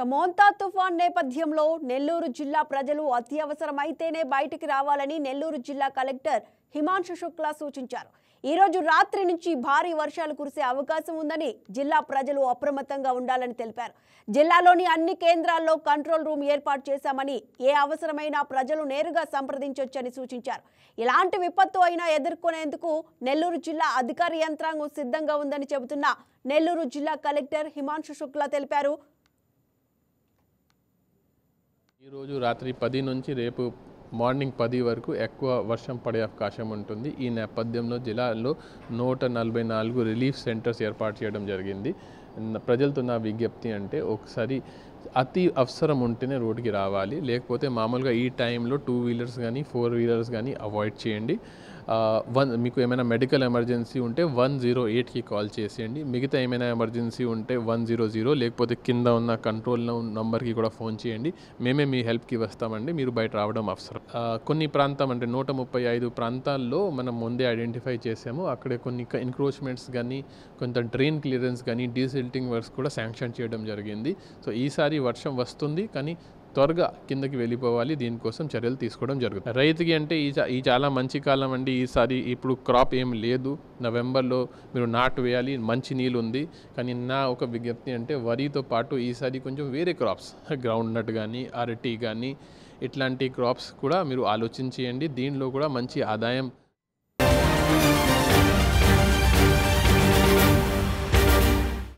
మోంతా తుఫాన్ నేపథ్యంలో నెల్లూరు జిల్లా ప్రజలు అత్యవసరమైతేనే బయటికి రావాలని నెల్లూరు జిల్లా కలెక్టర్ హిమాంశు శుక్లా సూచించారు. ఈ రోజు రాత్రి నుంచి భారీ వర్షాలు కురిసే అవకాశం ఉందని జిల్లా ప్రజలు అప్రమత్తంగా ఉండాలని తెలిపారు. జిల్లాలోని అన్ని కేంద్రాల్లో కంట్రోల్ రూమ్ ఏర్పాటు చేశామని, ఏ అవసరమైనా ప్రజలు నేరుగా సంప్రదించొచ్చని సూచించారు. ఎలాంటి విపత్తు అయినా ఎదుర్కొనేందుకు నెల్లూరు జిల్లా అధికార యంత్రాంగం సిద్ధంగా ఉందని చెబుతున్న నెల్లూరు జిల్లా కలెక్టర్ హిమాంశు శుక్లా తెలిపారు. ఈరోజు రాత్రి 10 నుంచి రేపు మార్నింగ్ 10 వరకు ఎక్కువ వర్షం పడే అవకాశం ఉంటుంది. ఈ నేపథ్యంలో జిల్లాలో 144 రిలీఫ్ సెంటర్స్ ఏర్పాటు చేయడం జరిగింది. ప్రజలతో నా విజ్ఞప్తి అంటే ఒకసారి అతి అవసరం ఉంటేనే రోడ్డుకి రావాలి, లేకపోతే మామూలుగా ఈ టైంలో 2 వీలర్స్ కానీ 4 వీలర్స్ కానీ అవాయిడ్ చేయండి. మీకు ఏమైనా మెడికల్ ఎమర్జెన్సీ ఉంటే 108కి కాల్ చేసేయండి. మిగతా ఏమైనా ఎమర్జెన్సీ ఉంటే 100 లేకపోతే కింద ఉన్న కంట్రోల్ నంబర్కి కూడా ఫోన్ చేయండి. మేమే మీ హెల్ప్కి వస్తామండి. మీరు బయట రావడం అవసరం. కొన్ని ప్రాంతం అంటే 135 ప్రాంతాల్లో మనం ముందే ఐడెంటిఫై చేసాము. అక్కడ కొన్ని ఎన్క్రోచ్మెంట్స్ కానీ, కొంత డ్రైన్ క్లియరెన్స్ కానీ, డీసిల్టింగ్ వర్క్స్ కూడా శాంక్షన్ చేయడం జరిగింది. సో ఈసారి వర్షం వస్తుంది, కానీ త్వరగా కిందకి వెళ్ళిపోవాలి. దీనికోసం చర్యలు తీసుకోవడం జరుగుతుంది. రైతుకి అంటే ఈ చాలా మంచి కాలం అండి. ఈసారి ఇప్పుడు క్రాప్ ఏం లేదు. నవంబర్లో మీరు నాటు వేయాలి, మంచి నీళ్ళు ఉంది. కానీ నా ఒక విజ్ఞప్తి అంటే వరితో పాటు ఈసారి కొంచెం వేరే క్రాప్స్, గ్రౌండ్ నట్ కానీ, అరటి కానీ, ఇట్లాంటి క్రాప్స్ కూడా మీరు ఆలోచించేయండి. దీనిలో కూడా మంచి ఆదాయం